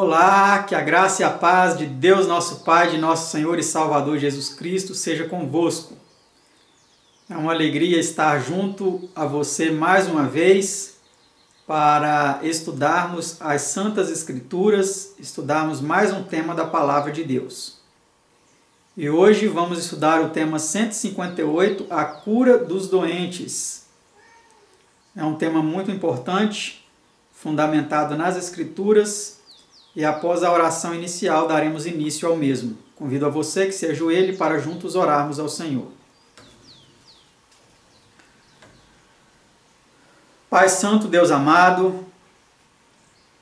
Olá, que a graça e a paz de Deus nosso Pai, de nosso Senhor e Salvador Jesus Cristo seja convosco. É uma alegria estar junto a você mais uma vez para estudarmos as Santas Escrituras, estudarmos mais um tema da Palavra de Deus. E hoje vamos estudar o tema 158, a cura dos doentes. É um tema muito importante, fundamentado nas Escrituras, e após a oração inicial daremos início ao mesmo. Convido a você que se ajoelhe para juntos orarmos ao Senhor. Pai Santo, Deus amado,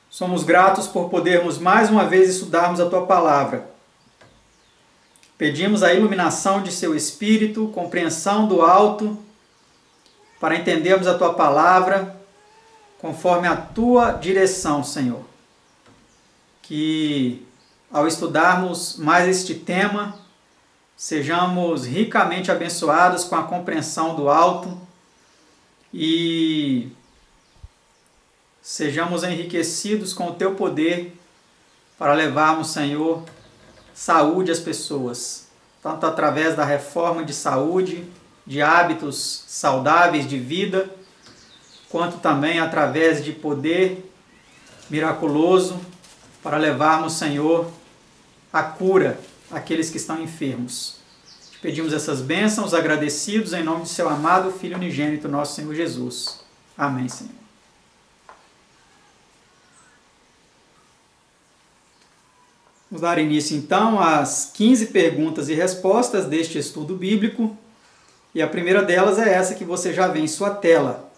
somos gratos por podermos mais uma vez estudarmos a Tua Palavra. Pedimos a iluminação de Seu Espírito, compreensão do alto, para entendermos a Tua Palavra conforme a Tua direção, Senhor. Que ao estudarmos mais este tema, sejamos ricamente abençoados com a compreensão do alto e sejamos enriquecidos com o Teu poder para levarmos, Senhor, saúde às pessoas, tanto através da reforma de saúde, de hábitos saudáveis de vida, quanto também através de poder miraculoso para levarmos, Senhor, a cura àqueles que estão enfermos. Te pedimos essas bênçãos agradecidos em nome de Seu amado Filho unigênito, nosso Senhor Jesus. Amém, Senhor. Vamos dar início, então, às 15 perguntas e respostas deste estudo bíblico. E a primeira delas é essa que você já vê em sua tela.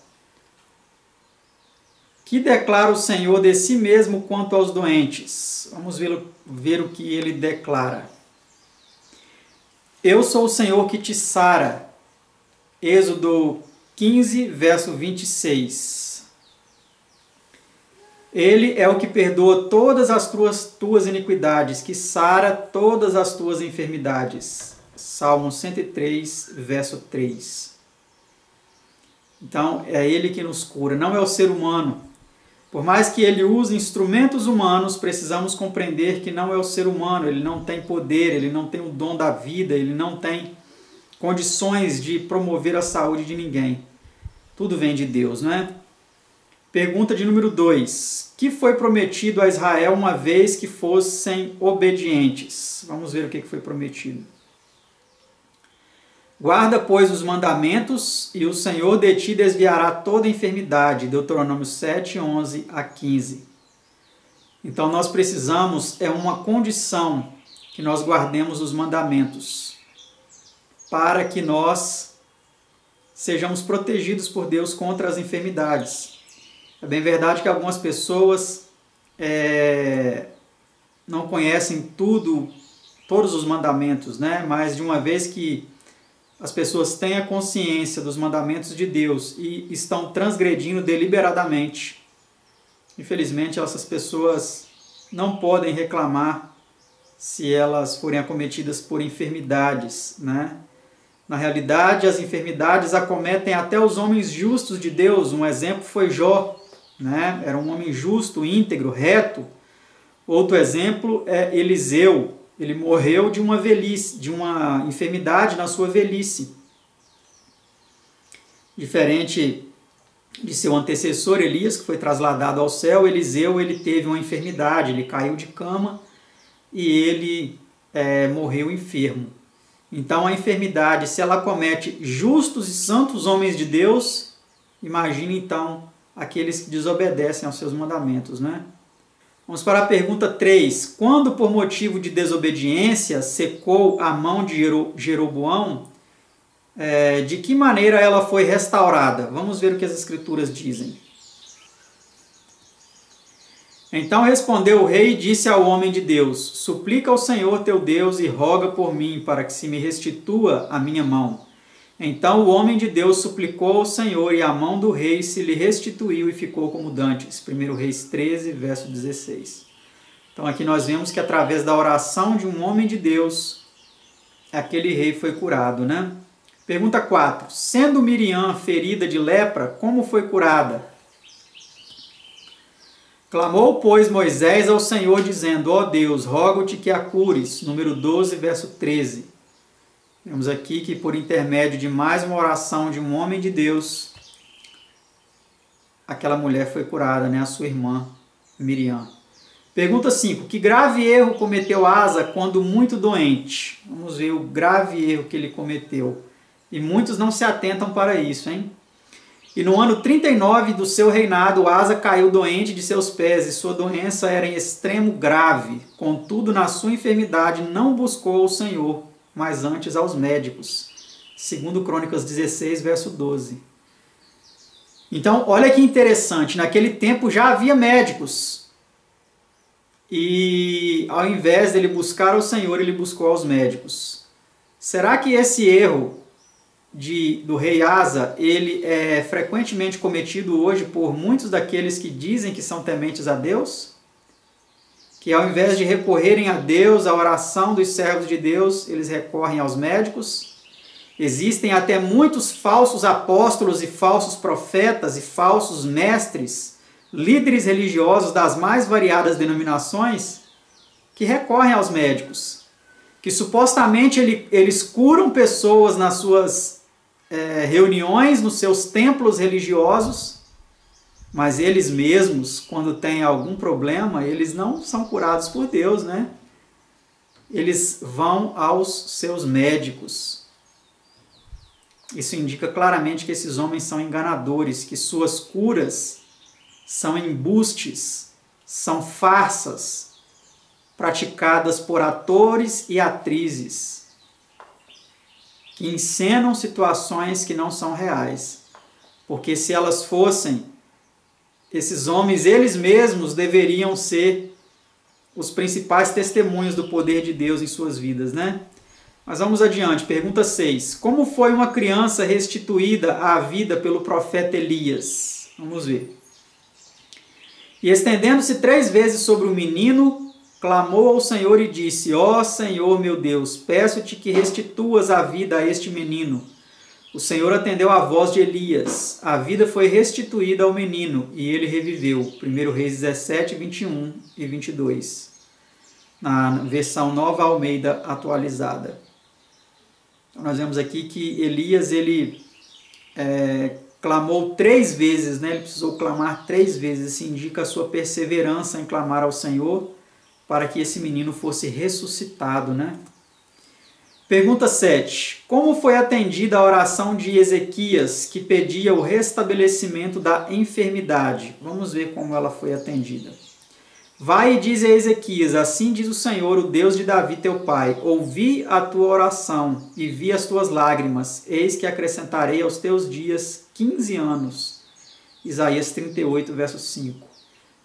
Que declara o Senhor de si mesmo quanto aos doentes? Vamos ver o que ele declara. Eu sou o Senhor que te sara. Êxodo 15, verso 26. Ele é o que perdoa todas as tuas iniquidades, que sara todas as tuas enfermidades. Salmo 103, verso 3. Então, é Ele que nos cura, não é o ser humano. Por mais que ele use instrumentos humanos, precisamos compreender que não é o ser humano, ele não tem poder, ele não tem o dom da vida, ele não tem condições de promover a saúde de ninguém. Tudo vem de Deus, não é? Pergunta de número 2. Que foi prometido a Israel uma vez que fossem obedientes? Vamos ver o que foi prometido. Guarda, pois, os mandamentos, e o Senhor de ti desviará toda enfermidade. Deuteronômio 7, 11 a 15. Então, nós precisamos, é uma condição que nós guardemos os mandamentos, para que nós sejamos protegidos por Deus contra as enfermidades. É bem verdade que algumas pessoas não conhecem todos os mandamentos, né? Mas de uma vez que as pessoas têm a consciência dos mandamentos de Deus e estão transgredindo deliberadamente, infelizmente essas pessoas não podem reclamar se elas forem acometidas por enfermidades, né? Na realidade, as enfermidades acometem até os homens justos de Deus. Um exemplo foi Jó, né? Era um homem justo, íntegro, reto. Outro exemplo é Eliseu. Ele morreu de uma velhice, de uma enfermidade na sua velhice. Diferente de seu antecessor Elias, que foi trasladado ao céu, Eliseu ele teve uma enfermidade, ele caiu de cama e ele morreu enfermo. Então a enfermidade, se ela comete justos e santos homens de Deus, imagine então aqueles que desobedecem aos seus mandamentos, né? Vamos para a pergunta 3. Quando, por motivo de desobediência, secou a mão de Jeroboão, de que maneira ela foi restaurada? Vamos ver o que as Escrituras dizem. Então respondeu o rei e disse ao homem de Deus: Suplica ao Senhor teu Deus e roga por mim, para que se me restitua a minha mão. Então o homem de Deus suplicou ao Senhor, e a mão do rei se lhe restituiu e ficou como dantes. 1 Reis 13, verso 16. Então aqui nós vemos que através da oração de um homem de Deus, aquele rei foi curado, né? Pergunta 4. Sendo Miriam ferida de lepra, como foi curada? Clamou, pois, Moisés ao Senhor, dizendo: ó Deus, rogo-te que a cures. Número 12, verso 13. Vemos aqui que por intermédio de mais uma oração de um homem de Deus, aquela mulher foi curada, né? A sua irmã Miriam. Pergunta 5. Que grave erro cometeu Asa quando muito doente? Vamos ver o grave erro que ele cometeu. E muitos não se atentam para isso, hein? E no ano 39 do seu reinado, Asa caiu doente de seus pés, e sua doença era em extremo grave. Contudo, na sua enfermidade, não buscou o Senhor, mas antes aos médicos. Segundo Crônicas 16, verso 12. Então, olha que interessante, naquele tempo já havia médicos. E ao invés dele buscar o Senhor, ele buscou aos médicos. Será que esse erro do rei Asa, ele é frequentemente cometido hoje por muitos daqueles que dizem que são tementes a Deus? Que ao invés de recorrerem a Deus, à oração dos servos de Deus, eles recorrem aos médicos? Existem até muitos falsos apóstolos e falsos profetas e falsos mestres, líderes religiosos das mais variadas denominações, que recorrem aos médicos, que supostamente eles curam pessoas nas suas reuniões, nos seus templos religiosos, mas eles mesmos, quando têm algum problema, eles não são curados por Deus, né? Eles vão aos seus médicos. Isso indica claramente que esses homens são enganadores, que suas curas são embustes, são farsas praticadas por atores e atrizes que encenam situações que não são reais. Porque se elas fossem, esses homens, eles mesmos deveriam ser os principais testemunhos do poder de Deus em suas vidas, né? Mas vamos adiante. Pergunta 6. Como foi uma criança restituída à vida pelo profeta Elias? Vamos ver. E estendendo-se 3 vezes sobre o menino, clamou ao Senhor e disse: ó Senhor meu Deus, peço-te que restituas a vida a este menino. O Senhor atendeu à voz de Elias. A vida foi restituída ao menino e ele reviveu. 1 Reis 17, 21 e 22. Na versão Nova Almeida atualizada. Então, nós vemos aqui que Elias, clamou 3 vezes, né? Ele precisou clamar 3 vezes. Isso indica a sua perseverança em clamar ao Senhor para que esse menino fosse ressuscitado, né? Pergunta 7. Como foi atendida a oração de Ezequias, que pedia o restabelecimento da enfermidade? Vamos ver como ela foi atendida. Vai e diz a Ezequias: assim diz o Senhor, o Deus de Davi teu pai, ouvi a tua oração e vi as tuas lágrimas, eis que acrescentarei aos teus dias 15 anos. Isaías 38, verso 5.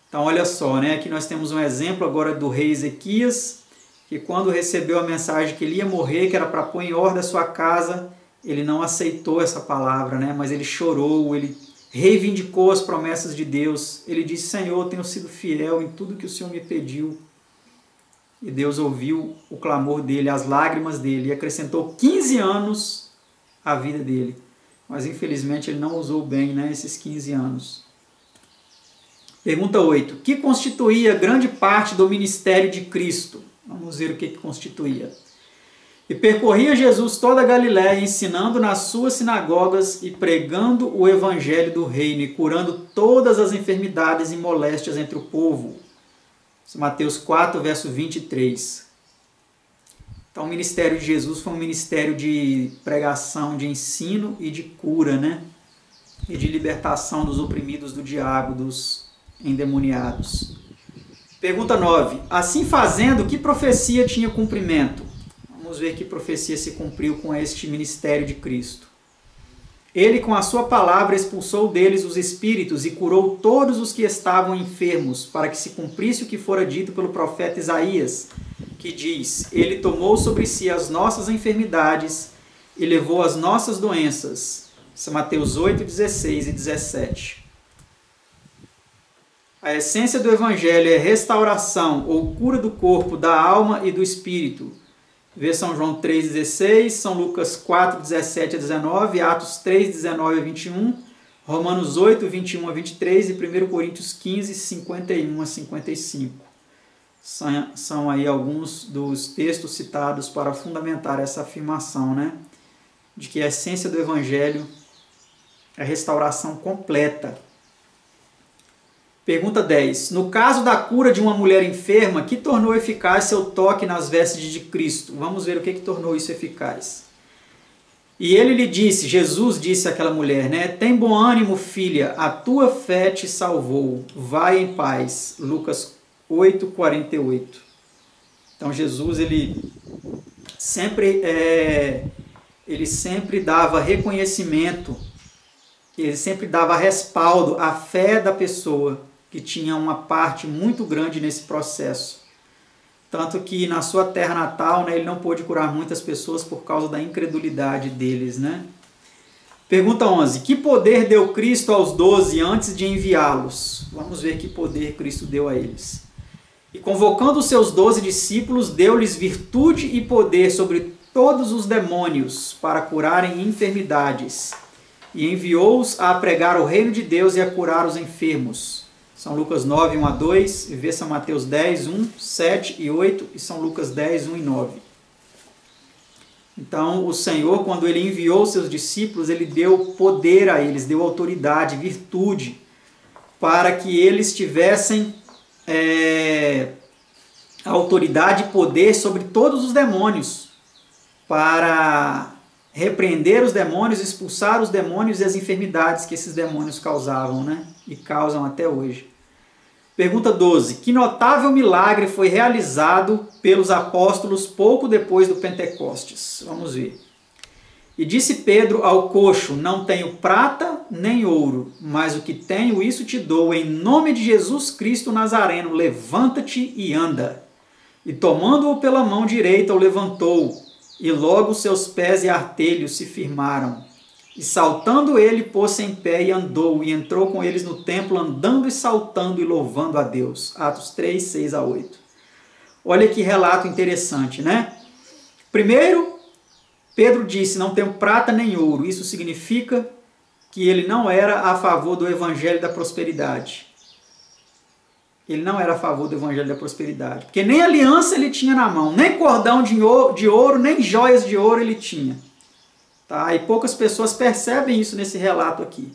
Então olha só, né? Aqui nós temos um exemplo agora do rei Ezequias, que quando recebeu a mensagem que ele ia morrer, que era para pôr em ordem a sua casa, ele não aceitou essa palavra, né? Mas ele chorou, ele reivindicou as promessas de Deus. Ele disse: Senhor, eu tenho sido fiel em tudo que o Senhor me pediu. E Deus ouviu o clamor dele, as lágrimas dele, e acrescentou 15 anos à vida dele. Mas infelizmente ele não usou bem, né, esses 15 anos. Pergunta 8. Que constituía grande parte do ministério de Cristo? Vamos ver o que constituía. E percorria Jesus toda a Galiléia, ensinando nas suas sinagogas e pregando o evangelho do reino e curando todas as enfermidades e moléstias entre o povo. Mateus 4, verso 23. Então o ministério de Jesus foi um ministério de pregação, de ensino e de cura, né? E de libertação dos oprimidos do diabo, dos endemoniados. Pergunta 9. Assim fazendo, que profecia tinha cumprimento? Vamos ver que profecia se cumpriu com este ministério de Cristo. Ele, com a sua palavra, expulsou deles os espíritos e curou todos os que estavam enfermos, para que se cumprisse o que fora dito pelo profeta Isaías, que diz: ele tomou sobre si as nossas enfermidades e levou as nossas doenças. Isso é Mateus 8, 16 e 17. A essência do Evangelho é restauração ou cura do corpo, da alma e do espírito. Vê São João 3,16, São Lucas 4, 17 a 19, Atos 3, 19 a 21, Romanos 8, 21 a 23 e 1 Coríntios 15, 51 a 55. São aí alguns dos textos citados para fundamentar essa afirmação, né? De que a essência do Evangelho é a restauração completa. Pergunta 10. No caso da cura de uma mulher enferma, que tornou eficaz seu toque nas vestes de Cristo? Vamos ver o que tornou isso eficaz. E ele lhe disse, Jesus disse àquela mulher, né? Tem bom ânimo, filha, a tua fé te salvou. Vai em paz. Lucas 8, 48. Então Jesus, ele sempre dava reconhecimento, ele sempre dava respaldo à fé da pessoa, que tinha uma parte muito grande nesse processo. Tanto que na sua terra natal, né, ele não pôde curar muitas pessoas por causa da incredulidade deles, né? Pergunta 11. Que poder deu Cristo aos 12 antes de enviá-los? Vamos ver que poder Cristo deu a eles. E convocando os seus 12 discípulos, deu-lhes virtude e poder sobre todos os demônios para curarem enfermidades. E enviou-os a pregar o reino de Deus e a curar os enfermos. São Lucas 9, 1 a 2, e vê São Mateus 10, 1, 7 e 8, e São Lucas 10, 1 e 9. Então, o Senhor, quando ele enviou seus discípulos, ele deu poder a eles, deu autoridade, virtude, para que eles tivessem autoridade e poder sobre todos os demônios, para repreender os demônios, expulsar os demônios e as enfermidades que esses demônios causavam, né? E causam até hoje. Pergunta 12. Que notável milagre foi realizado pelos apóstolos pouco depois do Pentecostes? Vamos ver. E disse Pedro ao coxo, não tenho prata nem ouro, mas o que tenho, isso te dou, em nome de Jesus Cristo Nazareno, levanta-te e anda. E tomando-o pela mão direita, o levantou, e logo seus pés e artelhos se firmaram. E saltando ele, pôs-se em pé e andou, e entrou com eles no templo, andando e saltando e louvando a Deus. Atos 3, 6 a 8. Olha que relato interessante, né? Primeiro, Pedro disse, não tenho prata nem ouro. Isso significa que ele não era a favor do evangelho da prosperidade. Ele não era a favor do evangelho da prosperidade. Porque nem aliança ele tinha na mão, nem cordão de ouro, nem joias de ouro ele tinha. Tá? E poucas pessoas percebem isso nesse relato aqui.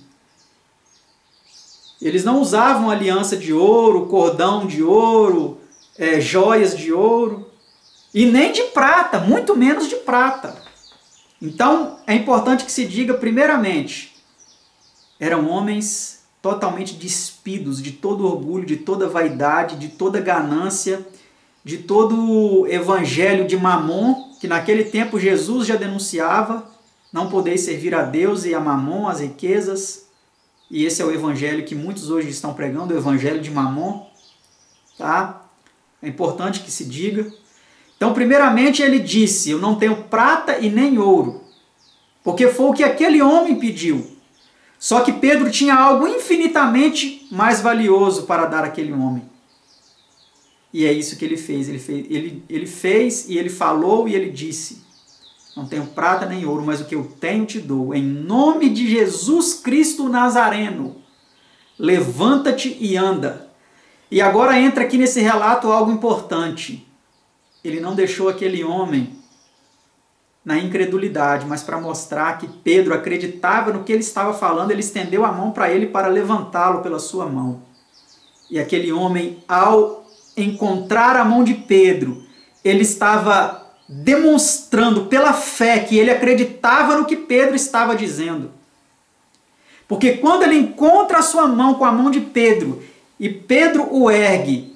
Eles não usavam aliança de ouro, cordão de ouro, joias de ouro, e nem de prata, muito menos de prata. Então, é importante que se diga, primeiramente, eram homens totalmente despidos de todo orgulho, de toda vaidade, de toda ganância, de todo o evangelho de Mamon, que naquele tempo Jesus já denunciava, não podeis servir a Deus e a Mamon, as riquezas, e esse é o evangelho que muitos hoje estão pregando, o evangelho de Mamon, tá? É importante que se diga. Então, primeiramente, ele disse, eu não tenho prata e nem ouro, porque foi o que aquele homem pediu. Só que Pedro tinha algo infinitamente mais valioso para dar àquele homem. E é isso que ele fez. Ele fez e ele falou e ele disse, não tenho prata nem ouro, mas o que eu tenho te dou. Em nome de Jesus Cristo Nazareno, levanta-te e anda. E agora entra aqui nesse relato algo importante. Ele não deixou aquele homem na incredulidade, mas para mostrar que Pedro acreditava no que ele estava falando, ele estendeu a mão para ele para levantá-lo pela sua mão. E aquele homem, ao encontrar a mão de Pedro, ele estava demonstrando pela fé que ele acreditava no que Pedro estava dizendo. Porque quando ele encontra a sua mão com a mão de Pedro, e Pedro o ergue,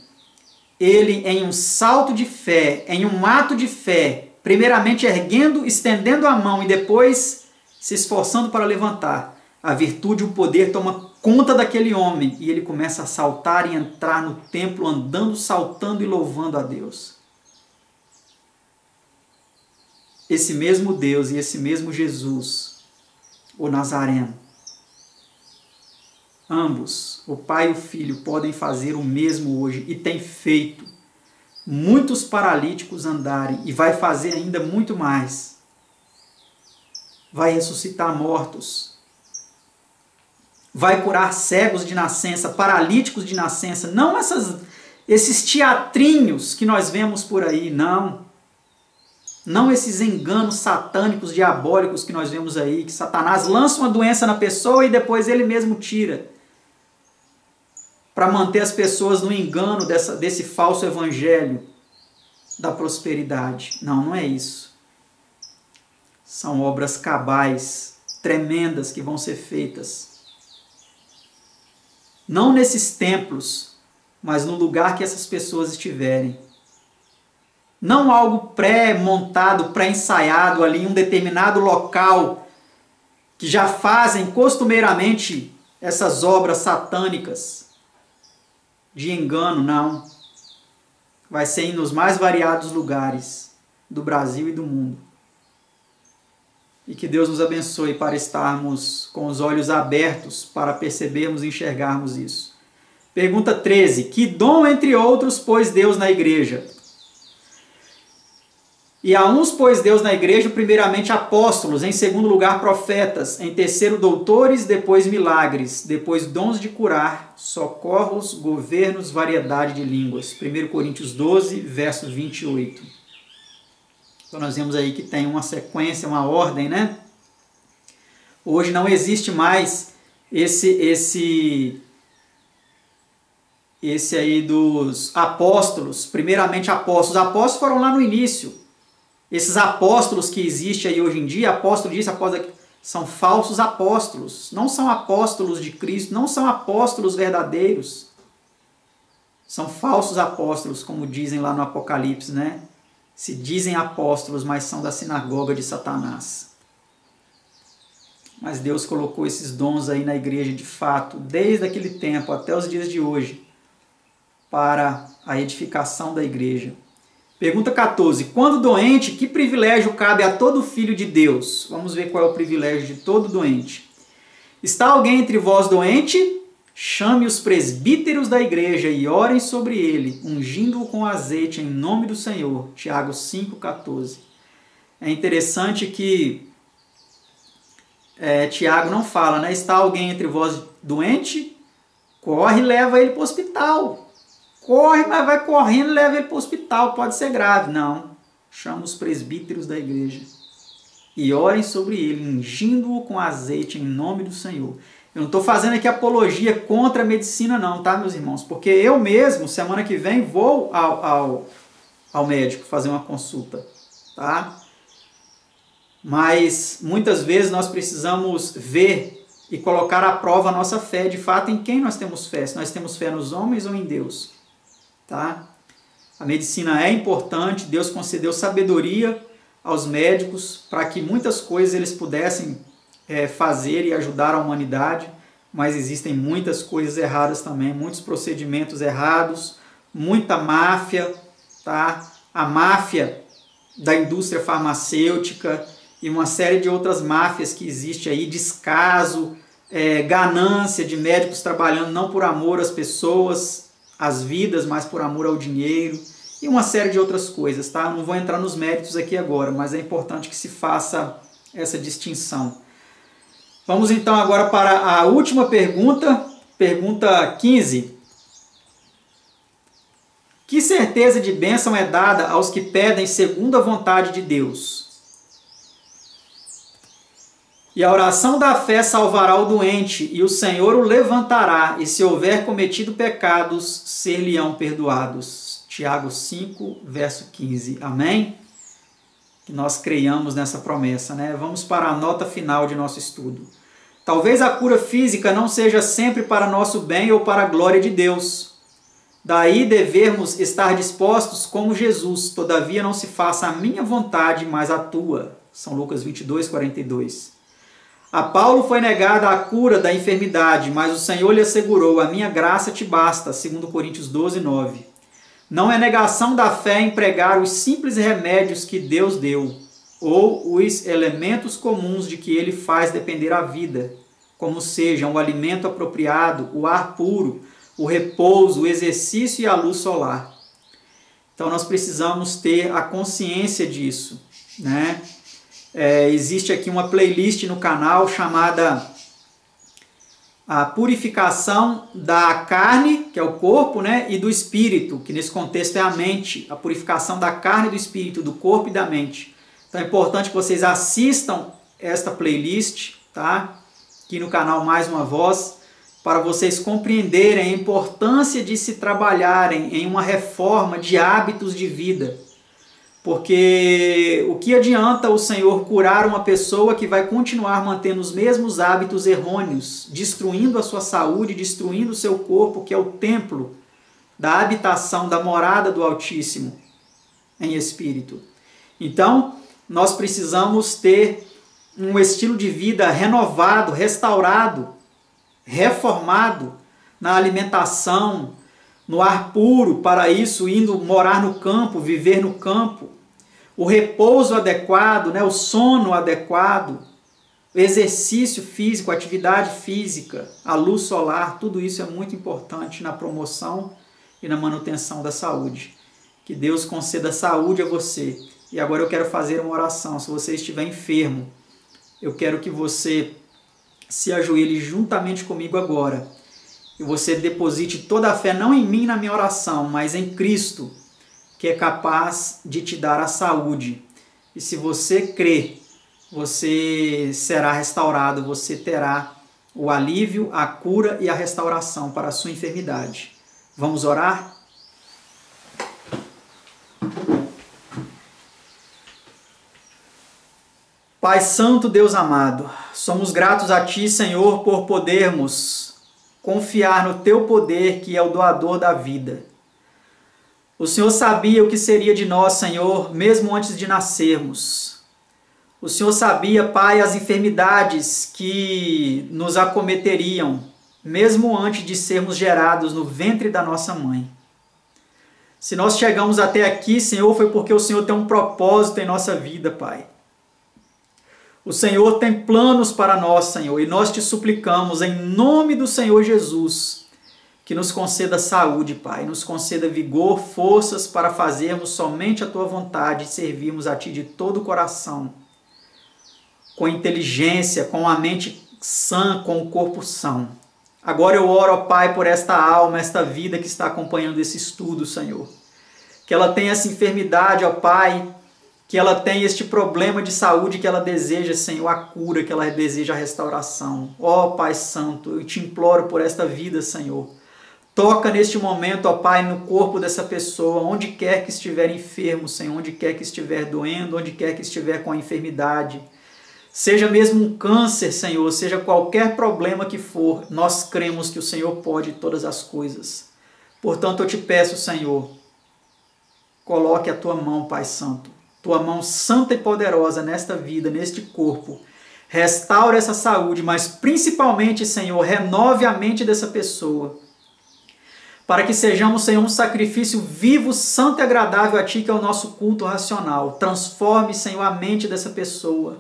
ele em um salto de fé, em um ato de fé, primeiramente erguendo, estendendo a mão e depois se esforçando para levantar, a virtude e o poder toma conta daquele homem e ele começa a saltar e entrar no templo andando, saltando e louvando a Deus. Esse mesmo Deus e esse mesmo Jesus, o Nazareno, ambos, o Pai e o Filho, podem fazer o mesmo hoje e tem feito muitos paralíticos andarem e vai fazer ainda muito mais. Vai ressuscitar mortos. vai curar cegos de nascença, paralíticos de nascença, não esses teatrinhos que nós vemos por aí, não. Não esses enganos satânicos, diabólicos que nós vemos aí, que Satanás lança uma doença na pessoa e depois ele mesmo tira, para manter as pessoas no engano desse falso evangelho da prosperidade. Não, não é isso. São obras cabais, tremendas que vão ser feitas. Não nesses templos, mas no lugar que essas pessoas estiverem. Não algo pré-montado, pré-ensaiado ali em um determinado local, que já fazem costumeiramente essas obras satânicas de engano, não. Vai ser nos mais variados lugares do Brasil e do mundo. E que Deus nos abençoe para estarmos com os olhos abertos para percebermos e enxergarmos isso. Pergunta 13. Que dom, entre outros, pôs Deus na igreja? E a uns pôs Deus na igreja, primeiramente apóstolos, em segundo lugar profetas, em terceiro doutores, depois milagres, depois dons de curar, socorros, governos, variedade de línguas. 1 Coríntios 12, verso 28. Então nós vemos aí que tem uma sequência, uma ordem, né? Hoje não existe mais esse aí dos apóstolos, primeiramente apóstolos. Os apóstolos foram lá no início. Esses apóstolos que existem aí hoje em dia, apóstolo disso, apóstolo daquilo, são falsos apóstolos. Não são apóstolos de Cristo, não são apóstolos verdadeiros. São falsos apóstolos, como dizem lá no Apocalipse, né? Se dizem apóstolos, mas são da sinagoga de Satanás. Mas Deus colocou esses dons aí na igreja de fato, desde aquele tempo até os dias de hoje, para a edificação da igreja. Pergunta 14. Quando doente, que privilégio cabe a todo filho de Deus? Vamos ver qual é o privilégio de todo doente. Está alguém entre vós doente? Chame os presbíteros da igreja e orem sobre ele, ungindo-o com azeite em nome do Senhor. Tiago 5,14. É interessante que Tiago não fala, né? Está alguém entre vós doente? Corre e leva ele para o hospital. Corre, mas vai correndo e leva ele para o hospital, pode ser grave. Não, chama os presbíteros da igreja e orem sobre ele, ungindo-o com azeite em nome do Senhor. Eu não estou fazendo aqui apologia contra a medicina não, tá, meus irmãos? Porque eu mesmo, semana que vem, vou ao médico fazer uma consulta, tá? Mas muitas vezes nós precisamos ver e colocar à prova a nossa fé, de fato, em quem nós temos fé. Se nós temos fé nos homens ou em Deus. Tá? A medicina é importante, Deus concedeu sabedoria aos médicos para que muitas coisas eles pudessem fazer e ajudar a humanidade, mas existem muitas coisas erradas também, muitos procedimentos errados, muita máfia, tá? A máfia da indústria farmacêutica e uma série de outras máfias que existe aí, descaso, ganância de médicos trabalhando não por amor às pessoas, as vidas, mas por amor ao dinheiro e uma série de outras coisas, tá? Não vou entrar nos méritos aqui agora, mas é importante que se faça essa distinção. Vamos então agora para a última pergunta, pergunta 15. Que certeza de bênção é dada aos que pedem segundo a vontade de Deus? E a oração da fé salvará o doente, e o Senhor o levantará, e se houver cometido pecados, ser-lhe-ão perdoados. Tiago 5, verso 15. Amém? Que nós creiamos nessa promessa, né? Vamos para a nota final de nosso estudo. Talvez a cura física não seja sempre para nosso bem ou para a glória de Deus. Daí devermos estar dispostos como Jesus. Todavia não se faça a minha vontade, mas a tua. São Lucas 22, 42. A Paulo foi negada a cura da enfermidade, mas o Senhor lhe assegurou, a minha graça te basta, 2 Coríntios 12, 9. Não é negação da fé empregar os simples remédios que Deus deu, ou os elementos comuns de que ele faz depender a vida, como sejam o alimento apropriado, o ar puro, o repouso, o exercício e a luz solar. Então nós precisamos ter a consciência disso, né? Existe aqui uma playlist no canal chamada a purificação da carne, que é o corpo, né, e do espírito, que nesse contexto é a mente, a purificação da carne e do espírito, do corpo e da mente. Então é importante que vocês assistam esta playlist, tá? Aqui no canal Mais Uma Voz, para vocês compreenderem a importância de se trabalharem em uma reforma de hábitos de vida. Porque o que adianta o Senhor curar uma pessoa que vai continuar mantendo os mesmos hábitos errôneos, destruindo a sua saúde, destruindo o seu corpo, que é o templo da habitação, da morada do Altíssimo em espírito. Então, nós precisamos ter um estilo de vida renovado, restaurado, reformado na alimentação, no ar puro, para isso, indo morar no campo, viver no campo, o repouso adequado, né, o sono adequado, o exercício físico, a atividade física, a luz solar, tudo isso é muito importante na promoção e na manutenção da saúde. Que Deus conceda saúde a você. E agora eu quero fazer uma oração. Se você estiver enfermo, eu quero que você se ajoelhe juntamente comigo agora. E você deposite toda a fé, não em mim, na minha oração, mas em Cristo, que é capaz de te dar a saúde. E se você crer, você será restaurado, você terá o alívio, a cura e a restauração para a sua enfermidade. Vamos orar? Pai Santo, Deus amado, somos gratos a Ti, Senhor, por podermos confiar no Teu poder, que é o doador da vida. O Senhor sabia o que seria de nós, Senhor, mesmo antes de nascermos. O Senhor sabia, Pai, as enfermidades que nos acometeriam, mesmo antes de sermos gerados no ventre da nossa mãe. Se nós chegamos até aqui, Senhor, foi porque o Senhor tem um propósito em nossa vida, Pai. O Senhor tem planos para nós, Senhor, e nós te suplicamos, em nome do Senhor Jesus, que nos conceda saúde, Pai, nos conceda vigor, forças para fazermos somente a Tua vontade e servirmos a Ti de todo o coração, com inteligência, com a mente sã, com o corpo são. Agora eu oro, ó Pai, por esta alma, esta vida que está acompanhando esse estudo, Senhor. Que ela tenha essa enfermidade, ó Pai, que ela tem este problema de saúde, que ela deseja, Senhor, a cura, que ela deseja a restauração. Ó Pai Santo, eu te imploro por esta vida, Senhor. Toca neste momento, ó Pai, no corpo dessa pessoa, onde quer que estiver enfermo, Senhor, onde quer que estiver doendo, onde quer que estiver com a enfermidade. Seja mesmo um câncer, Senhor, seja qualquer problema que for, nós cremos que o Senhor pode todas as coisas. Portanto, eu te peço, Senhor, coloque a Tua mão, Pai Santo, Tua mão santa e poderosa nesta vida, neste corpo. Restaure essa saúde, mas principalmente, Senhor, renove a mente dessa pessoa. Para que sejamos, Senhor, um sacrifício vivo, santo e agradável a Ti, que é o nosso culto racional. Transforme, Senhor, a mente dessa pessoa,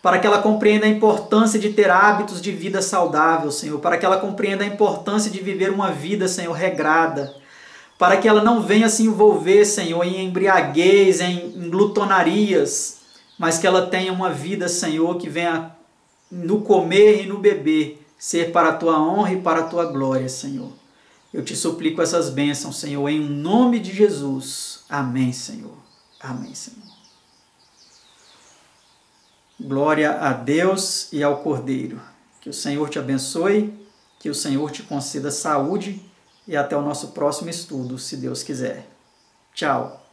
para que ela compreenda a importância de ter hábitos de vida saudável, Senhor, para que ela compreenda a importância de viver uma vida, Senhor, regrada, para que ela não venha se envolver, Senhor, em embriaguez, em glutonarias, mas que ela tenha uma vida, Senhor, que venha no comer e no beber, ser para a Tua honra e para a Tua glória, Senhor. Eu te suplico essas bênçãos, Senhor, em nome de Jesus. Amém, Senhor. Amém, Senhor. Glória a Deus e ao Cordeiro. Que o Senhor te abençoe, que o Senhor te conceda saúde e até o nosso próximo estudo, se Deus quiser. Tchau.